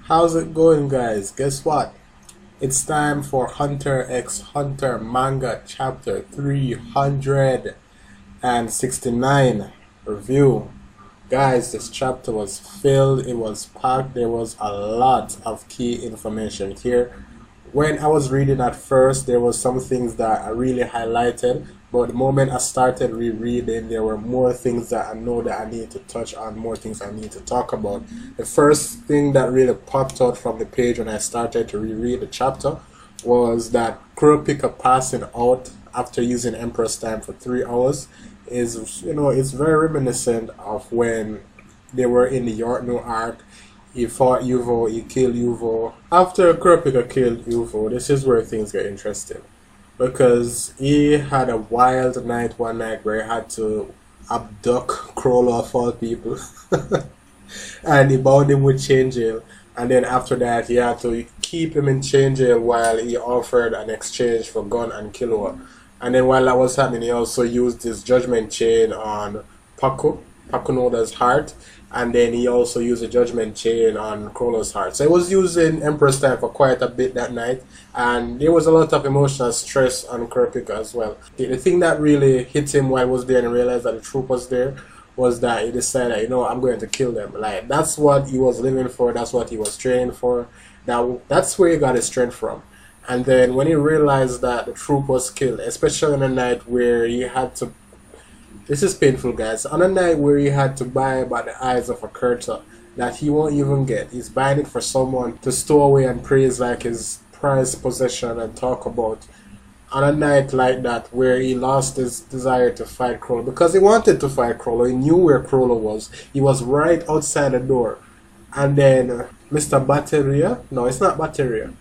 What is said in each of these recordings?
How's it going, guys? Guess what? It's time for Hunter x Hunter Manga Chapter 369 review. Guys, this chapter was filled, it was packed, there was a lot of key information here. When I was reading at first, there was some things that I really highlighted, but the moment I started rereading, there were more things that I know that I need to touch on, more things I need to talk about. The first thing that really popped out from the page when I started to reread the chapter was that Kurapika passing out after using Emperor's Time for 3 hours is, it's very reminiscent of when they were in the Yorkno arc. He fought Yuvo, he killed Yuvo. After Kurapika killed Yuvo, this is where things get interesting. Because he had a wild night one night where he had to abduct Crawler of all people. And he bound him with chain jail. And then after that, he had to keep him in chain jail while he offered an exchange for gun and Killua. And then while that was happening, he also used his judgment chain on Pakunoda's heart. And then he also used a judgment chain on Crawler's heart. So he was using Emperor's Time for quite a bit that night. And there was a lot of emotional stress on Kurapika as well. The thing that really hit him while he was there and realized that the troop was there was that he decided, I'm going to kill them. Like, that's what he was living for. That's what he was training for. That's where he got his strength from. And then when he realized that the troop was killed, especially on a night where he had to... This is painful, guys. On a night where he had to buy by the eyes of a Kurta that he won't even get. He's buying it for someone to store away and praise like his prized possession and talk about. On a night like that where he lost his desire to fight Crawler. Because he wanted to fight Crawler. He knew where Crawler was. He was right outside the door. And then Mr. Batteria. No, it's not Batteria.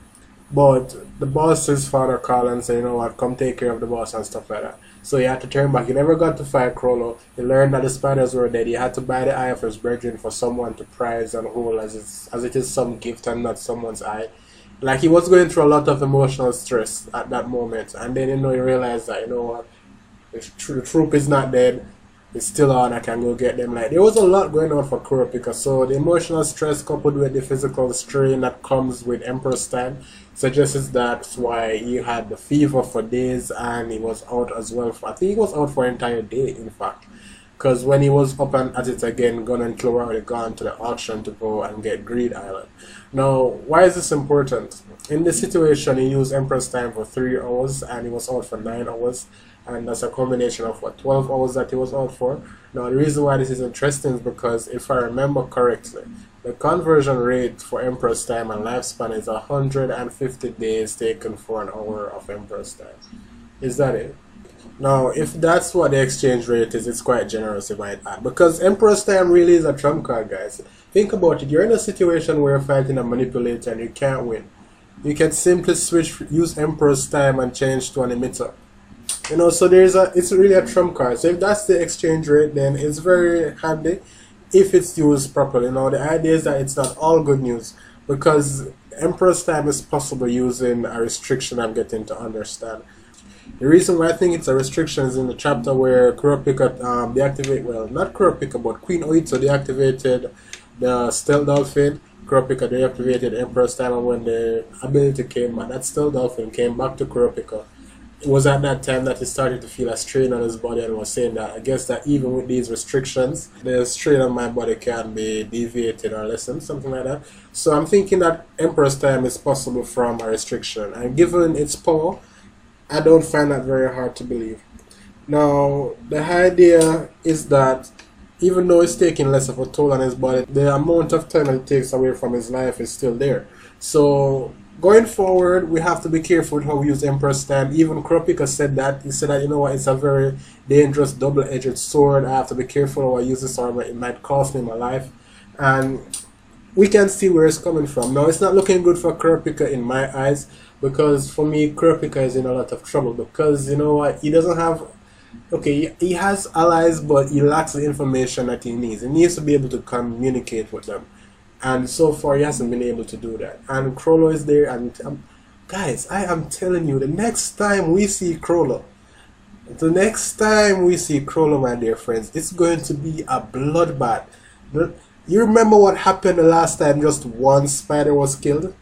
But the boss's father called and said, what, come take care of the boss and stuff like that. So he had to turn back. He never got to fight Crawler. He learned that the spiders were dead. He had to buy the eye of his brethren for someone to prize and hold as it is some gift and not someone's eye. Like, he was going through a lot of emotional stress at that moment. And then, he realized that, what, the troop is not dead. It's still on, I can go get them. Like, there was a lot going on for Kurapika. So the emotional stress coupled with the physical strain that comes with Emperor's Time suggests that's why he had the fever for days and he was out as well. I think he was out for an entire day, in fact. Because when he was up and at it again, Gun and Clover already gone to the auction to go and get Greed Island. Now, why is this important? In this situation, he used Emperor's Time for 3 hours and he was out for 9 hours. And that's a combination of 12 hours that he was out for. Now, the reason why this is interesting is because if I remember correctly, the conversion rate for Emperor's Time and lifespan is 150 days taken for an hour of Emperor's Time. Is that it? Now, if that's what the exchange rate is, it's quite generous, you might add. Because Emperor's Time really is a trump card, guys. Think about it. You're in a situation where you're fighting a manipulator and you can't win. You can simply use Emperor's Time and change to an emitter. So it's really a trump card. So if that's the exchange rate, then it's very handy if it's used properly. The idea is that it's not all good news because Emperor's Time is possible using a restriction I'm getting to understand. The reason why I think it's a restriction is in the chapter where Kurapika not Kurapika, but Queen Oito deactivated the Stealth Dolphin. Kurapika deactivated Emperor's Time, and when the ability came back, that Stealth Dolphin came back to Kurapika. It was at that time that he started to feel a strain on his body and was saying that I guess that even with these restrictions, the strain on my body can be deviated or lessened, something like that. So I'm thinking that Emperor's Time is possible from a restriction. And given its power, I don't find that very hard to believe. Now, the idea is that even though it's taking less of a toll on his body, the amount of time it takes away from his life is still there. So going forward, we have to be careful with how we use Emperor's Time. Even Kurapika said that. He said that, it's a very dangerous double-edged sword. I have to be careful how I use this armor. It might cost me my life. And we can see where it's coming from. Now, it's not looking good for Kurapika in my eyes. Because for me, Kurapika is in a lot of trouble. Because, he doesn't have... Okay, he has allies, but he lacks the information that he needs. He needs to be able to communicate with them. And so far, he hasn't been able to do that. And Crawler is there, and Guys, I am telling you, the next time we see Crawler, my dear friends, it's going to be a bloodbath. You remember what happened the last time just one spider was killed?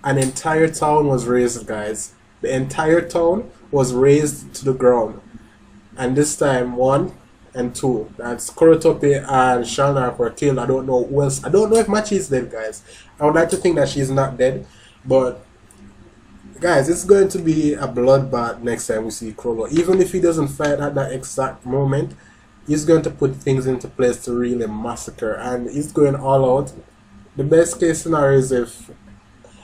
An entire town was razed, guys. The entire town was razed to the ground. And this time, 1 and 2. That's Kurapika and Shalnak were killed. I don't know who else. I don't know if Machi is dead, guys. I would like to think that she's not dead. But, guys, it's going to be a bloodbath next time we see Crawler. Even if he doesn't fight at that exact moment, he's going to put things into place to really massacre. And he's going all out. The best case scenario is if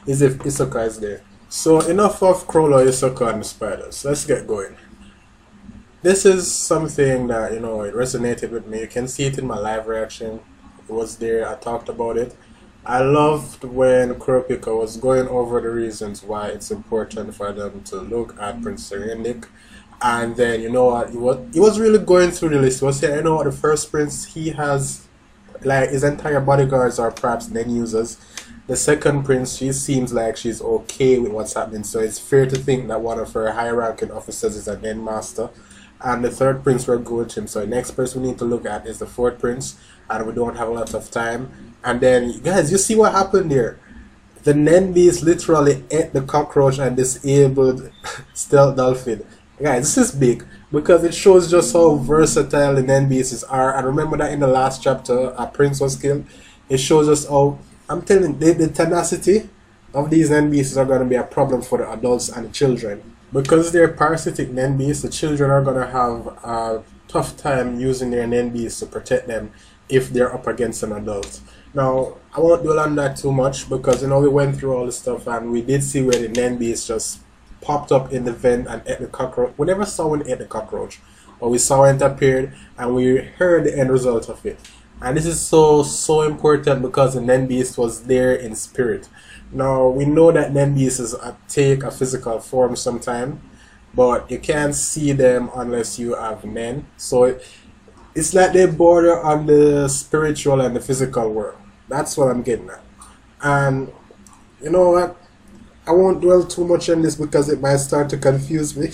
Isoka is there. So, enough of Crawler, Isoka, and the spiders. Let's get going. This is something that, it resonated with me. You can see it in my live reaction. It was there, I talked about it. I loved when Kurapika was going over the reasons why it's important for them to look at Prince Serendik. And then, you know what, he was really going through the list. He was saying, you know what, the first prince, he has, like, his entire bodyguards are perhaps Nen users. The second prince, she seems like she's okay with what's happening. So it's fair to think that one of her high-ranking officers is a Nen master. And the third prince we're good with him. So the next person we need to look at is the fourth prince. And we don't have a lot of time. And then, guys, you see what happened there? The Nen beast literally ate the cockroach and disabled Stealth Dolphin. Guys, this is big. Because it shows just how versatile the Nen beasts are. And remember that in the last chapter, a prince was killed. It shows us how, I'm telling you, the tenacity of these Nen beasts are going to be a problem for the adults and the children. Because they're parasitic Nen beasts, the children are going to have a tough time using their Nen beasts to protect them if they're up against an adult. Now, I won't dwell on that too much because, we went through all the stuff and we did see where the Nen beast just popped up in the vent and ate the cockroach. We never saw when it ate the cockroach, but we saw when it appeared and we heard the end result of it. And this is so important because the Nen beast was there in spirit. Now, we know that Nen beasts take a physical form sometime, but you can't see them unless you have Nen. So it's like they border on the spiritual and the physical world. That's what I'm getting at. And you know what? I won't dwell too much on this because it might start to confuse me.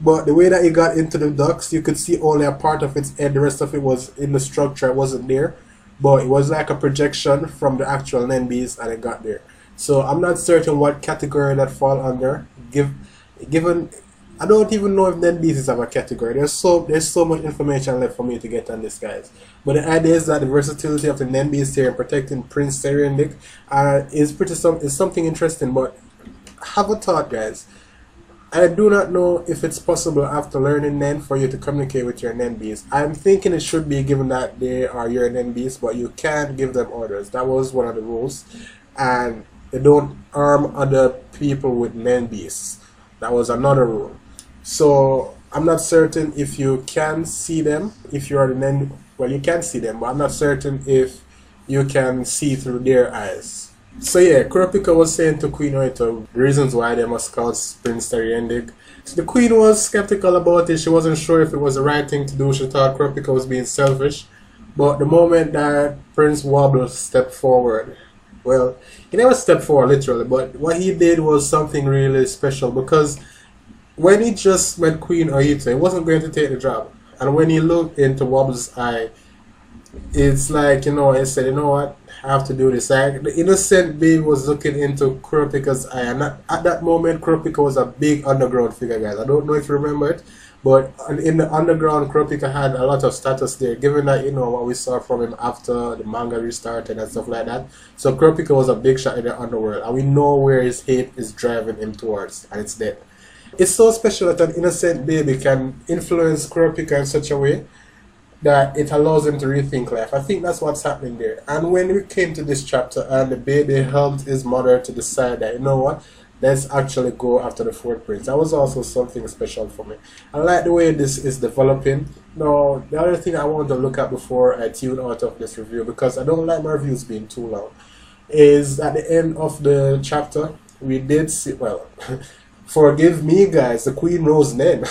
But the way that he got into the ducts, you could see only a part of its head. The rest of it was in the structure. It wasn't there. But it was like a projection from the actual Nen beast and it got there. So I'm not certain what category that fall under. Given I don't even know if Nen beasts have a category. There's so much information left for me to get on this, guys. But the idea is that the versatility of the Nen beast here in protecting Prince Serendik is something interesting. But have a thought, guys. I do not know if it's possible after learning Nen for you to communicate with your Nen beast. I'm thinking it should be, given that they are your Nen beast, but you can't give them orders. That was one of the rules. And they don't arm other people with Nen beasts. That was another rule. So I'm not certain if you can see them. If you are the Nen, well, you can see them, but I'm not certain if you can see through their eyes. So yeah, Kurapika was saying to Queen Oito the reasons why they must scout Prince Serendik. So the Queen was skeptical about it. She wasn't sure if it was the right thing to do. She thought Kurapika was being selfish. But the moment that Prince Wobble stepped forward, well, he never stepped forward literally, but what he did was something really special, because when he just met Queen Oito, he wasn't going to take the job. And when he looked into Wobble's eye, it's like, he said, you know what, I have to do this. Like, the innocent baby was looking into Kurapika's eye, and at that moment, Kurapika was a big underground figure, guys. I don't know if you remember it, but in the underground, Kurapika had a lot of status there, given that, what we saw from him after the manga restarted and stuff like that. So Kurapika was a big shot in the underworld, and we know where his hate is driving him towards, and it's death. It's so special that an innocent baby can influence Kurapika in such a way that it allows him to rethink life. I think that's what's happening there. And when we came to this chapter and the baby helped his mother to decide that, you know what, let's actually go after the fourth prince. That was also something special for me. I like the way this is developing. Now, the other thing I want to look at before I tune out of this review, because I don't like my reviews being too long, is at the end of the chapter, we did see, well, forgive me, guys, the Queen knows Nen.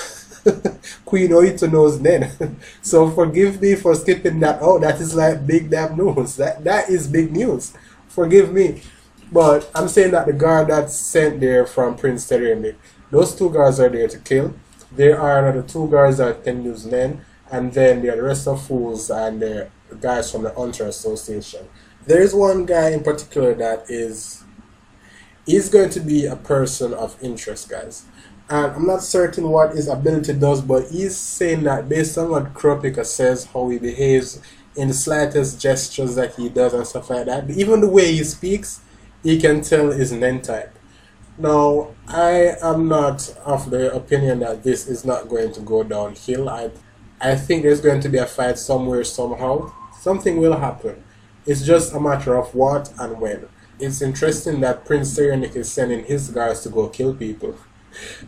Queen Oito knows Nen. So forgive me for skipping that. Oh, that is like big damn news. That is big news. Forgive me. But I'm saying that the guard that's sent there from Prince Terry, those two guards are there to kill. There are another two guards that can use men, and then there are the rest of fools and the guys from the Hunter Association. There is one guy in particular that he's going to be a person of interest, guys. And I'm not certain what his ability does, but he's saying that based on what Kurapika says, how he behaves in the slightest gestures that he does and stuff like that, even the way he speaks, he can tell is Nen type. Now, I am not of the opinion that this is not going to go downhill. I think there's going to be a fight somewhere, somehow. Something will happen. It's just a matter of what and when. It's interesting that Prince Tyrannic is sending his guards to go kill people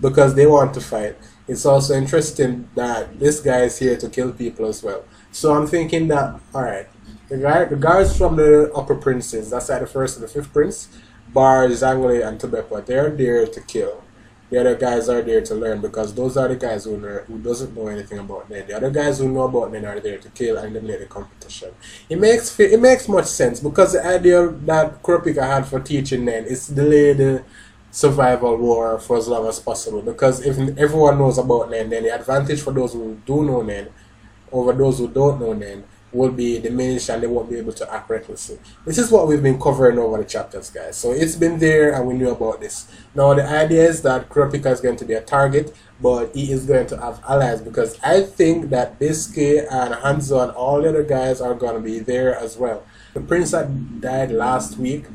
because they want to fight. It's also interesting that this guy is here to kill people as well. So I'm thinking that, alright, the guards from the upper princes, that's like the first and the fifth prince, Bar, Zangale, and Tobepa, they're there to kill. The other guys are there to learn because those are the guys who doesn't know anything about Nen. The other guys who know about Nen are there to kill and eliminate the competition. It makes much sense because the idea that Kurapika had for teaching Nen is to delay the survival war for as long as possible. Because if everyone knows about Nen, then the advantage for those who do know Nen over those who don't know Nen will be diminished and they won't be able to act recklessly. This is what we've been covering over the chapters, guys. So it's been there and we knew about this. Now the idea is that Kurapika is going to be a target, but he is going to have allies because I think that Biscuit and Hanzo and all the other guys are going to be there as well. The prince that died last week,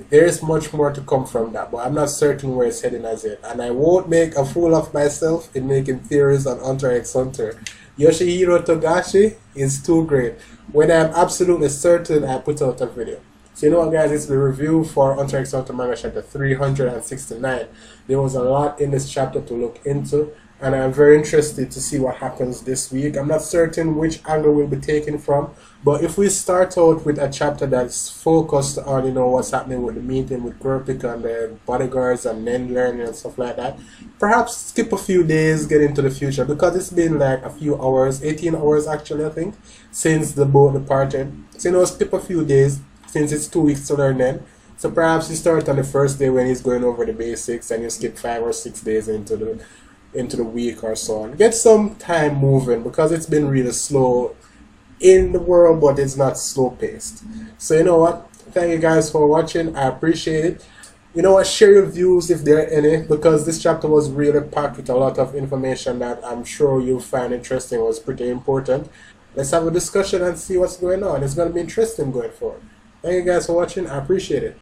there's much more to come from that, but I'm not certain where it's heading as yet. And I won't make a fool of myself in making theories on Hunter x Hunter. Yoshihiro Togashi is too great. When I'm absolutely certain, I put out a video. So you know what, guys, it's the review for Hunter x Hunter manga chapter 369. There was a lot in this chapter to look into, and I'm very interested to see what happens this week. I'm not certain which angle we'll be taken from, but if we start out with a chapter that's focused on, you know, what's happening with the meeting with Kurapika and the bodyguards and Nen learning and stuff like that, perhaps skip a few days, get into the future, because it's been like a few hours, 18 hours actually, I think, since the boat departed. So, you know, skip a few days, since it's 2 weeks to learn Nen. So perhaps you start on the first day when he's going over the basics, and you skip 5 or 6 days into the week or so on. Get some time moving because it's been really slow in the world, but it's not slow paced. So you know what? Thank you guys for watching. I appreciate it. You know what? Share your views if there are any, because this chapter was really packed with a lot of information that I'm sure you'll find interesting. It was pretty important. Let's have a discussion and see what's going on. It's going to be interesting going forward. Thank you guys for watching. I appreciate it.